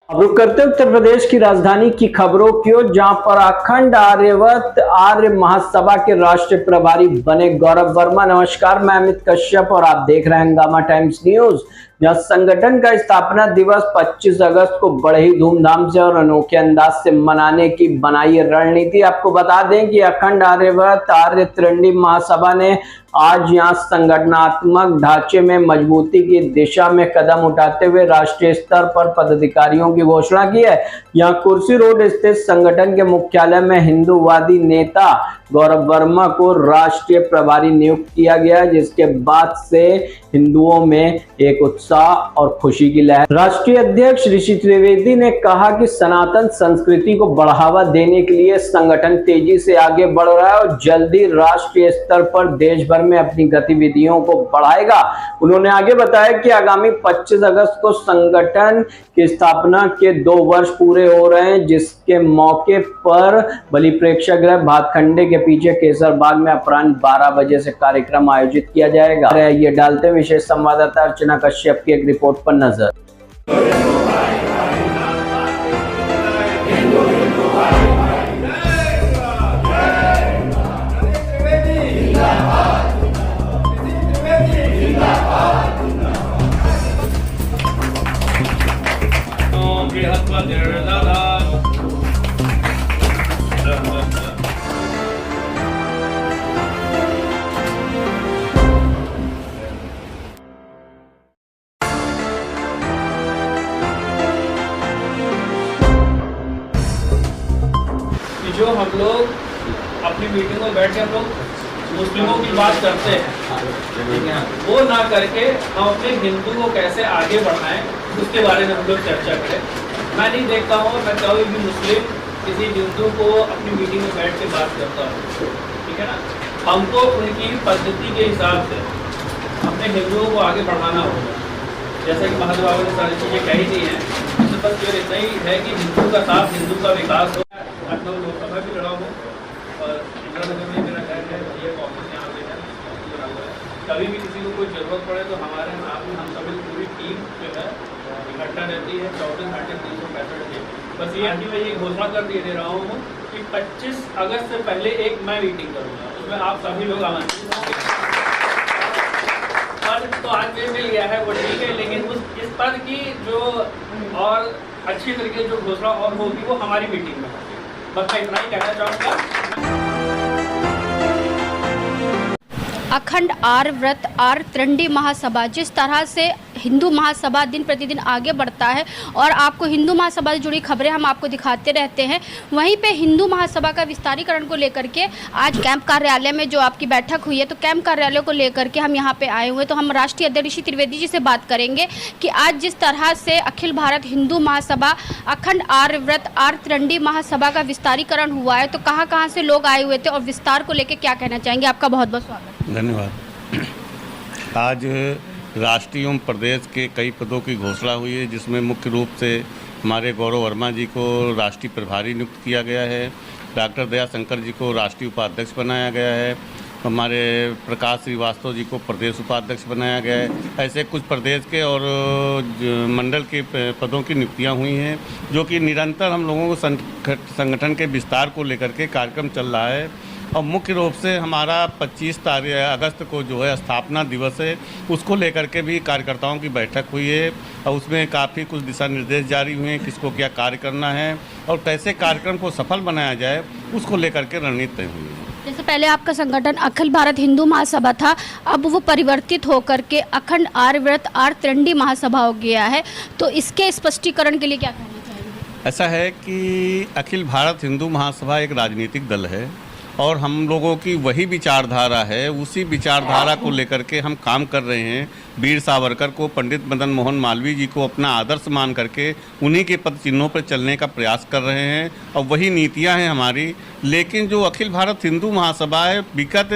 अब रुक करते उत्तर प्रदेश की राजधानी की खबरों की ओर, जहां पर अखंड आर्यवत आर्य महासभा के राष्ट्रीय प्रभारी बने गौरव वर्मा। नमस्कार, मैं अमित कश्यप और आप देख रहे हैं हंगामा टाइम्स न्यूज। जहां संगठन का स्थापना दिवस 25 अगस्त को बड़े ही धूमधाम से और अनोखे अंदाज से मनाने की बनाई है रणनीति। आपको बता दें कि अखंड आर्यवत आर्य त्रिंडी महासभा ने आज यहां संगठनात्मक ढांचे में मजबूती की दिशा में कदम उठाते हुए राष्ट्रीय स्तर पर पदाधिकारियों की घोषणा की है। यहां कुर्सी रोड स्थित संगठन के मुख्यालय में हिंदूवादी नेता गौरव वर्मा को राष्ट्रीय प्रभारी नियुक्त किया गया, जिसके बाद से हिंदुओं में एक उत्साह और खुशी की लहर। राष्ट्रीय अध्यक्ष ऋषि त्रिवेदी ने कहा कि सनातन संस्कृति को बढ़ावा देने के लिए संगठन तेजी से आगे बढ़ रहा है और जल्दी राष्ट्रीय स्तर पर देश भर में अपनी गतिविधियों को बढ़ाएगा। उन्होंने आगे बताया कि आगामी 25 अगस्त को संगठन की स्थापना के 2 वर्ष पूरे हो रहे हैं, जिसके मौके पर बलि प्रेक्षागृह भातखंडे के पीछे केसर बाग में अपराह्न 12 बजे से कार्यक्रम आयोजित किया जाएगा। ये डालते विशेष संवाददाता अर्चना कश्यप की एक रिपोर्ट पर नजर। जो हम लोग अपनी मीटिंग में बैठ के हम लोग मुस्लिमों की बात करते हैं, वो ना करके हम अपने हिंदू को कैसे आगे बढ़ाएं उसके बारे में हम लोग चर्चा करें। मैं नहीं देखता हूँ मैं कभी भी मुस्लिम किसी हिंदू को अपनी मीटिंग में बैठ के बात करता हूँ, ठीक है ना। हमको उनकी पद्धति के हिसाब से अपने हिंदुओं को आगे बढ़ाना होगा। जैसा कि महादेव बाबा ने सारी चीज़ें कही दी हैं, तो बस केवल इतना ही है कि हिंदू का साथ हिंदू का विकास हो। लखनऊ लोकसभा भी लड़ा हूँ और इंदिरा नगर में मेरा घर है, ये ऑफिस यहाँ पे है, बना हुआ है। कभी भी किसी को कोई ज़रूरत पड़े तो हमारे हम सभी पूरी टीम जो है इकट्ठा रहती है 24 घंटे 365 दिन। बस ये अभी मैं ये घोषणा कर दे रहा हूँ कि 25 अगस्त से पहले एक मैं मीटिंग करूँगा, उसमें आप सभी लोग आमंत्रित होंगे। पद तो आज में मिल गया है वो ठीक है, लेकिन इस पद की जो और अच्छी तरीके से जो घोषणा और होगी वो हमारी मीटिंग में होगी। बस मैं इतना ही कहना चाहूँगा। अखंड आर्य व्रत आर्य त्रिंडी महासभा, जिस तरह से हिंदू महासभा दिन प्रतिदिन आगे बढ़ता है और आपको हिंदू महासभा से जुड़ी खबरें हम आपको दिखाते रहते हैं, वहीं पे हिंदू महासभा का विस्तारीकरण को लेकर के आज कैंप कार्यालय में जो आपकी बैठक हुई है, तो कैंप कार्यालय को लेकर के हम यहाँ पे आए हुए। तो हम राष्ट्रीय अध्यक्ष ऋषि त्रिवेदी जी से बात करेंगे कि आज जिस तरह से अखिल भारत हिंदू महासभा अखंड आर्य व्रत आर्य त्रिंडी महासभा का विस्तारीकरण हुआ है, तो कहाँ कहाँ से लोग आए हुए थे और विस्तार को लेकर क्या कहना चाहेंगे। आपका बहुत बहुत स्वागत। धन्यवाद। आज राष्ट्रीय एवं प्रदेश के कई पदों की घोषणा हुई है, जिसमें मुख्य रूप से हमारे गौरव वर्मा जी को राष्ट्रीय प्रभारी नियुक्त किया गया है, डॉक्टर दया शंकर जी को राष्ट्रीय उपाध्यक्ष बनाया गया है, हमारे प्रकाश श्रीवास्तव जी को प्रदेश उपाध्यक्ष बनाया गया है। ऐसे कुछ प्रदेश के और मंडल के पदों की नियुक्तियां हुई हैं, जो कि निरंतर हम लोगों को संगठन के विस्तार को लेकर के कार्यक्रम चल रहा है। और मुख्य रूप से हमारा 25 अगस्त को जो है स्थापना दिवस है, उसको लेकर के भी कार्यकर्ताओं की बैठक हुई है और उसमें काफ़ी कुछ दिशा निर्देश जारी हुए हैं, किसको क्या कार्य करना है और कैसे कार्यक्रम को सफल बनाया जाए, उसको लेकर के रणनीति तय हुई है। जैसे पहले आपका संगठन अखिल भारत हिंदू महासभा था, अब वो परिवर्तित होकर के अखंड आर्य व्रत आर्य त्रिंडी महासभा हो गया है, तो इसके स्पष्टीकरण के लिए क्या कहना चाहेंगे। ऐसा है कि अखिल भारत हिंदू महासभा एक राजनीतिक दल है और हम लोगों की वही विचारधारा है, उसी विचारधारा को लेकर के हम काम कर रहे हैं। वीर सावरकर को, पंडित मदन मोहन मालवीय जी को अपना आदर्श मान करके उन्हीं के पद चिन्हों पर चलने का प्रयास कर रहे हैं और वही नीतियां हैं हमारी। लेकिन जो अखिल भारत हिंदू महासभा है, विगत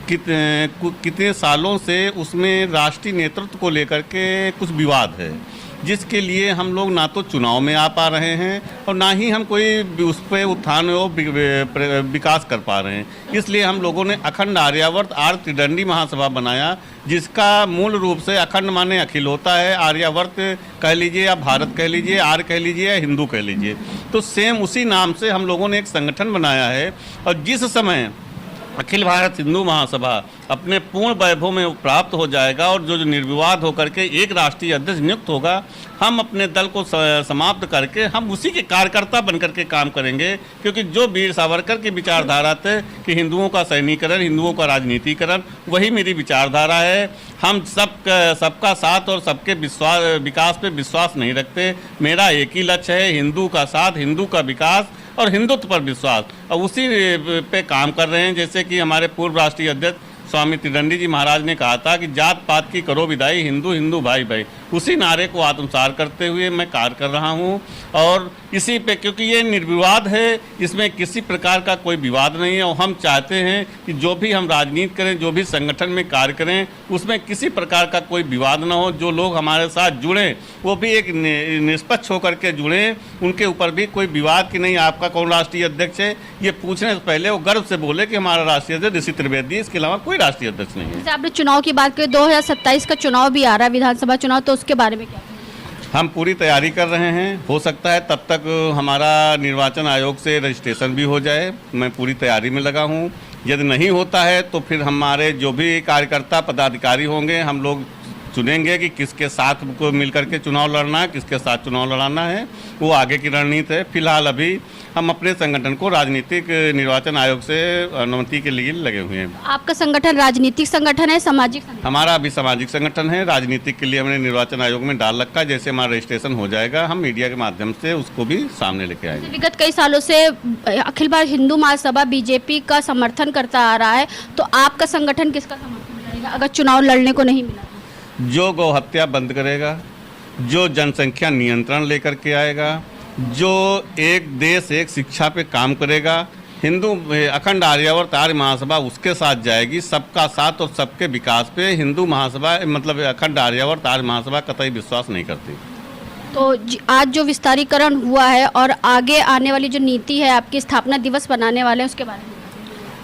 कितने सालों से उसमें राष्ट्रीय नेतृत्व को लेकर के कुछ विवाद है जिसके लिए हम लोग ना तो चुनाव में आ पा रहे हैं और ना ही हम कोई उस पर उत्थान और विकास कर पा रहे हैं। इसलिए हम लोगों ने अखंड आर्यावर्त आर्य त्रिदंडी महासभा बनाया, जिसका मूल रूप से अखंड माने अखिल होता है, आर्यावर्त कह लीजिए या भारत कह लीजिए, आर्य कह लीजिए या हिंदू कह लीजिए। तो सेम उसी नाम से हम लोगों ने एक संगठन बनाया है। और जिस समय अखिल भारत हिंदू महासभा अपने पूर्ण वैभव में प्राप्त हो जाएगा और जो निर्विवाद होकर के एक राष्ट्रीय अध्यक्ष नियुक्त होगा, हम अपने दल को समाप्त करके हम उसी के कार्यकर्ता बनकर के काम करेंगे। क्योंकि जो वीर सावरकर की विचारधारा थे कि हिंदुओं का सैनिकरण, हिंदुओं का राजनीतिकरण, वही मेरी विचारधारा है। हम सबका साथ और सबके विकास पे विश्वास नहीं रखते। मेरा एक ही लक्ष्य है, हिंदू का साथ, हिंदू का विकास और हिंदुत्व पर विश्वास, और उसी पे काम कर रहे हैं। जैसे कि हमारे पूर्व राष्ट्रीय अध्यक्ष स्वामी त्रिदंडी जी महाराज ने कहा था कि जात पात की करो विदाई, हिंदू हिंदू भाई भाई, उसी नारे को आत्मसात करते हुए मैं कार्य कर रहा हूं। और इसी पे, क्योंकि ये निर्विवाद है, इसमें किसी प्रकार का कोई विवाद नहीं है। और हम चाहते हैं कि जो भी हम राजनीति करें, जो भी संगठन में कार्य करें, उसमें किसी प्रकार का कोई विवाद ना हो। जो लोग हमारे साथ जुड़ें वो भी एक निष्पक्ष होकर के जुड़ें, उनके ऊपर भी कोई विवाद कि नहीं आपका कौन राष्ट्रीय अध्यक्ष है, ये पूछने से पहले वो गर्व से बोले कि हमारा राष्ट्रीय अध्यक्ष ऋषि त्रिवेदी, इसके अलावा कोई राष्ट्रीय अध्यक्ष नहीं है। जैसे आपने चुनाव की बात की, 2027 का चुनाव भी आ रहा है, विधानसभा चुनाव, तो उसके बारे में क्या? हम पूरी तैयारी कर रहे हैं। हो सकता है तब तक हमारा निर्वाचन आयोग से रजिस्ट्रेशन भी हो जाए। मैं पूरी तैयारी में लगा हूं। यदि नहीं होता है तो फिर हमारे जो भी कार्यकर्ता पदाधिकारी होंगे, हम लोग चुनेंगे कि किसके साथ को मिलकर के चुनाव लड़ना है, किसके साथ चुनाव लड़ाना है, वो आगे की रणनीति है। फिलहाल अभी हम अपने संगठन को राजनीतिक निर्वाचन आयोग से अनुमति के लिए लगे हुए हैं। आपका संगठन राजनीतिक संगठन है, सामाजिक संगठन? हमारा अभी सामाजिक संगठन है। राजनीतिक के लिए हमने निर्वाचन आयोग में डाल रखा है। जैसे हमारा रजिस्ट्रेशन हो जाएगा, हम मीडिया के माध्यम से उसको भी सामने लेके आएंगे। विगत कई सालों से अखिल भारत हिंदू महासभा बीजेपी का समर्थन करता आ रहा है, तो आपका संगठन किसका समर्थन करेगा अगर चुनाव लड़ने को नहीं मिला? जो गौ हत्या बंद करेगा, जो जनसंख्या नियंत्रण लेकर के आएगा, जो एक देश एक शिक्षा पे काम करेगा, हिंदू अखंड आर्यावर्त आर्य महासभा उसके साथ जाएगी। सबका साथ और सबके विकास पे हिंदू महासभा मतलब अखंड आर्यावर्त आर्य महासभा कतई विश्वास नहीं करती। तो आज जो विस्तारीकरण हुआ है और आगे आने वाली जो नीति है, आपकी स्थापना दिवस बनाने वाले हैं, उसके बारे में?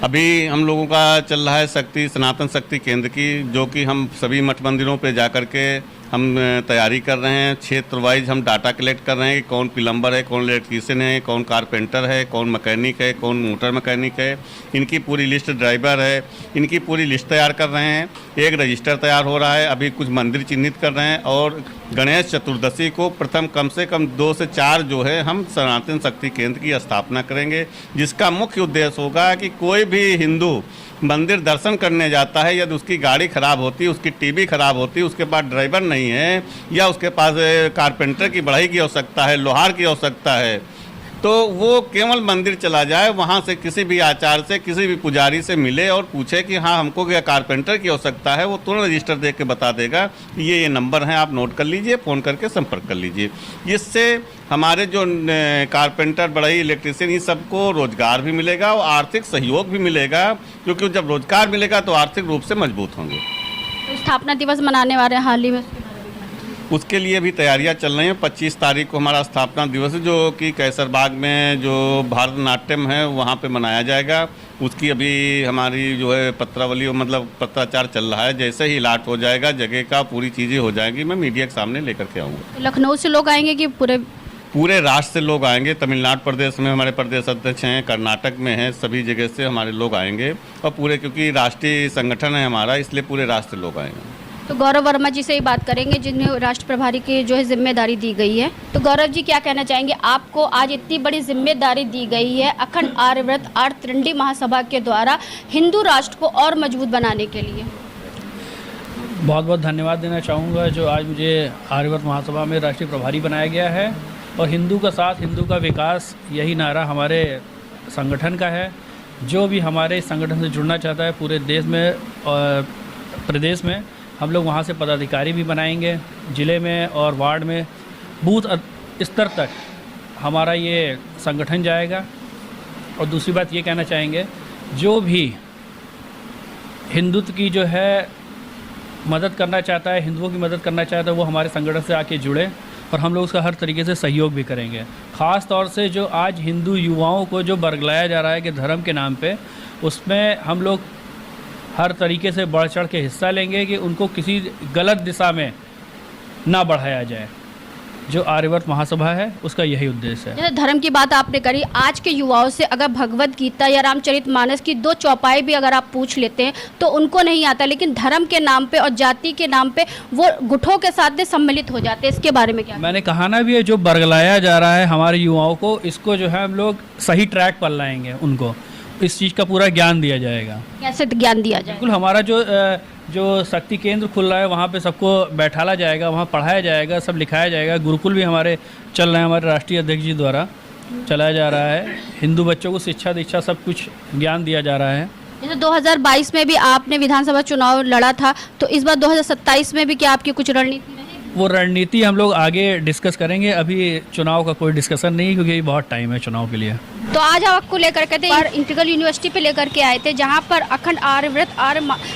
अभी हम लोगों का चल रहा है शक्ति सनातन शक्ति केंद्र की, जो कि हम सभी मठ मंदिरों पे जा कर के हम तैयारी कर रहे हैं। क्षेत्र वाइज हम डाटा कलेक्ट कर रहे हैं कि कौन प्लम्बर है, कौन इलेक्ट्रीशियन है, कौन कारपेंटर है, कौन मैकेनिक है, कौन मोटर मैकेनिक है, इनकी पूरी लिस्ट, ड्राइवर है, इनकी पूरी लिस्ट तैयार कर रहे हैं। एक रजिस्टर तैयार हो रहा है। अभी कुछ मंदिर चिन्हित कर रहे हैं और गणेश चतुर्दशी को प्रथम कम से कम 2 से 4 जो है हम सनातन शक्ति केंद्र की स्थापना करेंगे, जिसका मुख्य उद्देश्य होगा कि कोई भी हिंदू मंदिर दर्शन करने जाता है, यदि उसकी गाड़ी खराब होती है, उसकी टीवी खराब होती है, उसके पास ड्राइवर नहीं है, या उसके पास कारपेंटर की बढ़ई की आवश्यकता है, लोहार की आवश्यकता है, तो वो केवल मंदिर चला जाए, वहाँ से किसी भी आचार्य से, किसी भी पुजारी से मिले और पूछे कि हाँ हमको क्या कारपेंटर की आवश्यकता है, वो तुरंत रजिस्टर देख के बता देगा कि ये नंबर हैं, आप नोट कर लीजिए, फ़ोन करके संपर्क कर लीजिए। इससे हमारे जो कारपेंटर, बढ़ई, इलेक्ट्रीशियन, इन सबको रोजगार भी मिलेगा और आर्थिक सहयोग भी मिलेगा, क्योंकि जब रोजगार मिलेगा तो आर्थिक रूप से मजबूत होंगे। तो स्थापना दिवस मनाने वाले हैं हाल ही में, उसके लिए भी तैयारियां चल रही हैं। 25 तारीख को हमारा स्थापना दिवस है, जो कि कैसरबाग में जो भारतनाट्यम है वहाँ पे मनाया जाएगा। उसकी अभी हमारी जो है पत्रावली मतलब पत्राचार चल रहा है। जैसे ही अलाट हो जाएगा जगह का, पूरी चीज़ें हो जाएंगी, मैं मीडिया के सामने लेकर के आऊँगा। तो लखनऊ से लोग आएंगे कि पूरे राष्ट्र से लोग आएंगे। तमिलनाडु प्रदेश में हमारे प्रदेश अध्यक्ष हैं, कर्नाटक में हैं, सभी जगह से हमारे लोग आएंगे और पूरे, क्योंकि राष्ट्रीय संगठन है हमारा, इसलिए पूरे राष्ट्र से लोग आएंगे। तो गौरव वर्मा जी से ही बात करेंगे, जिन्हें राष्ट्र प्रभारी की जो है जिम्मेदारी दी गई है। तो गौरव जी क्या कहना चाहेंगे, आपको आज इतनी बड़ी जिम्मेदारी दी गई है अखंड आर्यव्रत आर्य त्रिदंडी महासभा के द्वारा हिंदू राष्ट्र को और मजबूत बनाने के लिए? बहुत बहुत धन्यवाद देना चाहूँगा जो आज मुझे आर्यव्रत महासभा में राष्ट्रीय प्रभारी बनाया गया है। और हिंदू का साथ, हिंदू का विकास, यही नारा हमारे संगठन का है। जो भी हमारे संगठन से जुड़ना चाहता है पूरे देश में और प्रदेश में, हम लोग वहाँ से पदाधिकारी भी बनाएंगे। ज़िले में और वार्ड में बूथ स्तर तक हमारा ये संगठन जाएगा। और दूसरी बात ये कहना चाहेंगे, जो भी हिंदुत्व की जो है मदद करना चाहता है, हिंदुओं की मदद करना चाहता है, वो हमारे संगठन से आके जुड़े। और हम लोग उसका हर तरीके से सहयोग भी करेंगे। ख़ास तौर से जो आज हिंदू युवाओं को जो बरगलाया जा रहा है कि धर्म के नाम पे, उसमें हम लोग हर तरीके से बढ़ चढ़ के हिस्सा लेंगे कि उनको किसी गलत दिशा में ना बढ़ाया जाए। जो आर्यवर्त महासभा है उसका यही उद्देश्य है। जैसे धर्म की बात आपने करी, आज के युवाओं से अगर भगवत गीता या रामचरितमानस की 2 चौपाई भी अगर आप पूछ लेते हैं तो उनको नहीं आता, लेकिन धर्म के नाम पे और जाति के नाम पे वो गुठों के साथ में सम्मिलित हो जाते हैं। इसके बारे में क्या? मैंने कहा ना भी है, जो बरगलाया जा रहा है हमारे युवाओं को, इसको जो है हम लोग सही ट्रैक पर लाएंगे। उनको इस चीज़ का पूरा ज्ञान दिया जाएगा। कैसे ज्ञान दिया जाए? बिल्कुल, हमारा जो शक्ति केंद्र खुल रहा है वहाँ पे सबको बैठाला जाएगा, वहाँ पढ़ाया जाएगा, सब लिखाया जाएगा। गुरुकुल भी हमारे चल रहे हैं, हमारे राष्ट्रीय अध्यक्ष जी द्वारा चलाया जा रहा है। हिंदू बच्चों को शिक्षा दीक्षा सब कुछ ज्ञान दिया जा रहा है। जैसे 2022 में भी आपने विधानसभा चुनाव लड़ा था, तो इस बार 2027 में भी क्या आपकी कुछ रणनीति रहेगी? वो रणनीति हम लोग आगे डिस्कस करेंगे। अभी चुनाव का कोई डिस्कशन नहीं, क्योंकि बहुत टाइम है चुनाव के लिए। तो आज आपको लेकर के थे इंटीग्रल यूनिवर्सिटी पे लेकर के आए थे, जहाँ पर अखंड आर्यव्रत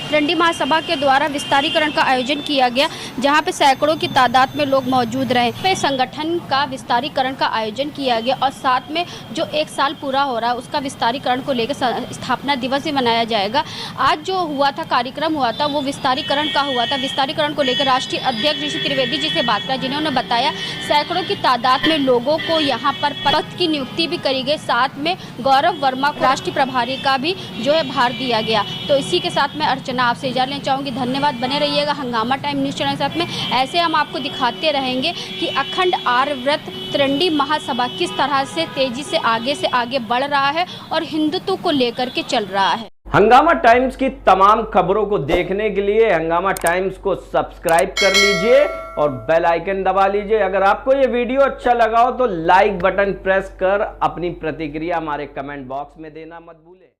त्रिंडी महासभा के द्वारा विस्तारीकरण का आयोजन किया गया, जहाँ पे सैकड़ों की तादाद में लोग मौजूद रहे। पे संगठन का विस्तारीकरण का आयोजन किया गया और साथ में जो 1 साल पूरा हो रहा है उसका विस्तारीकरण को लेकर स्थापना दिवस भी मनाया जाएगा। आज जो हुआ था, कार्यक्रम हुआ था, वो विस्तारीकरण का हुआ था। विस्तारीकरण को लेकर राष्ट्रीय अध्यक्ष ऋषि त्रिवेदी जी से बात करें, जिन्होंने बताया सैकड़ों की तादाद में लोगों को यहाँ पर पद की नियुक्ति भी करी गई। साथ में गौरव वर्मा को राष्ट्रीय प्रभारी का भी जो है भार दिया गया। तो इसी के साथ मैं अर्चना आपसे इजाज़त लेना चाहूँगी। धन्यवाद, बने रहिएगा हंगामा टाइम न्यूज़ चैनल के साथ में। ऐसे हम आपको दिखाते रहेंगे कि अखंड आर्यव्रत त्रिंडी महासभा किस तरह से तेजी से आगे बढ़ रहा है और हिंदुत्व को लेकर के चल रहा है। हंगामा टाइम्स की तमाम खबरों को देखने के लिए हंगामा टाइम्स को सब्सक्राइब कर लीजिए और बेल आइकन दबा लीजिए। अगर आपको ये वीडियो अच्छा लगा हो तो लाइक बटन प्रेस कर अपनी प्रतिक्रिया हमारे कमेंट बॉक्स में देना मत भूलें।